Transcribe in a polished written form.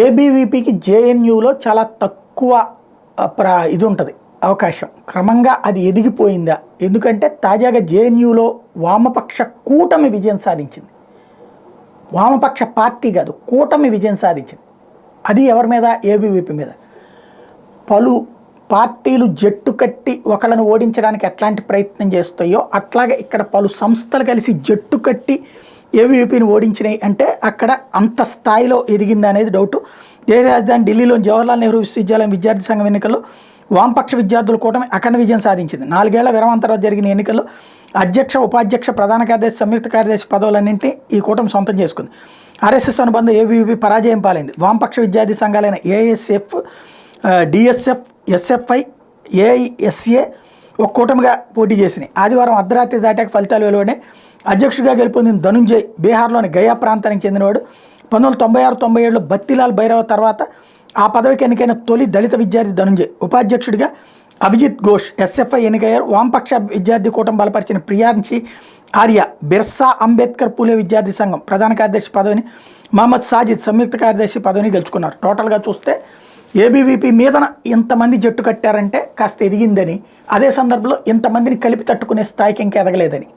ఏబీవీపీకి జేఎన్యూలో చాలా తక్కువ ఇది ఉంటుంది అవకాశం. క్రమంగా అది ఎదిగిపోయిందా? ఎందుకంటే తాజాగా జేఎన్యూలో వామపక్ష కూటమి విజయం సాధించింది. వామపక్ష పార్టీ కాదు, కూటమి విజయం సాధించింది. అది ఎవరి మీద? ఏబీవీపీ మీద. పలు పార్టీలు జట్టు కట్టి ఒకళ్ళని ఓడించడానికి ఎట్లాంటి ప్రయత్నం చేస్తాయో అట్లాగే ఇక్కడ పలు సంస్థలు కలిసి జట్టు కట్టి ఏబీవీపీని ఓడించినాయి. అంటే అక్కడ అంత స్థాయిలో ఎదిగింది అనేది డౌటు. దేశ రాజధాని ఢిల్లీలో జవహర్లాల్ నెహ్రూ విశ్వవిద్యాలయం విద్యార్థి సంఘం ఎన్నికల్లో వామపక్ష విద్యార్థుల కూటమి అఖండ విజయం సాధించింది. 4 ఏళ్ల విరామం తర్వాత జరిగిన ఎన్నికల్లో అధ్యక్ష, ఉపాధ్యక్ష, ప్రధాన కార్యదర్శి, సంయుక్త కార్యదర్శి పదవులన్నింటినీ ఈ కూటమి సొంతం చేసుకుంది. ఆర్ఎస్ఎస్ అనుబంధ ఏబీవీపీ పరాజయం పాలైంది. వామపక్ష విద్యార్థి సంఘాలైన ఏఎస్ఎఫ్, డిఎస్ఎఫ్, ఎస్ఎఫ్ఐ, ఏఐఎస్ఏ ఒక కూటమిగా పోటీ చేసినాయి. ఆదివారం అర్ధరాత్రి దాటాక ఫలితాలు వెలువడే. అధ్యక్షుడిగా గెలుపొందిన ధనుంజయ్ బీహార్లోని గయా ప్రాంతానికి చెందినవాడు. 1996-97లో బత్తిలాల్ భైరవ తర్వాత ఆ పదవికి ఎన్నికైన తొలి దళిత విద్యార్థి ధనుంజయ్. ఉపాధ్యక్షుడిగా అభిజిత్ ఘోష్ ఎస్ఎఫ్ఐ ఎన్నికయ్యారు. వామపక్ష విద్యార్థి కూటమి బలపరిచిన ప్రియాంశి ఆర్య బిర్సా అంబేద్కర్ పూలే విద్యార్థి సంఘం ప్రధాన కార్యదర్శి పదవిని, మహమ్మద్ సాజిద్ సంయుక్త కార్యదర్శి పదవిని గెలుచుకున్నారు. టోటల్గా చూస్తే ఏబీవీపీ మీదన ఇంతమంది జట్టు కట్టారంటే కాస్త ఎదిగిందని, అదే సందర్భంలో ఇంతమందిని కలిపి తట్టుకునే స్థాయికి ఇంకా ఎదగలేదని.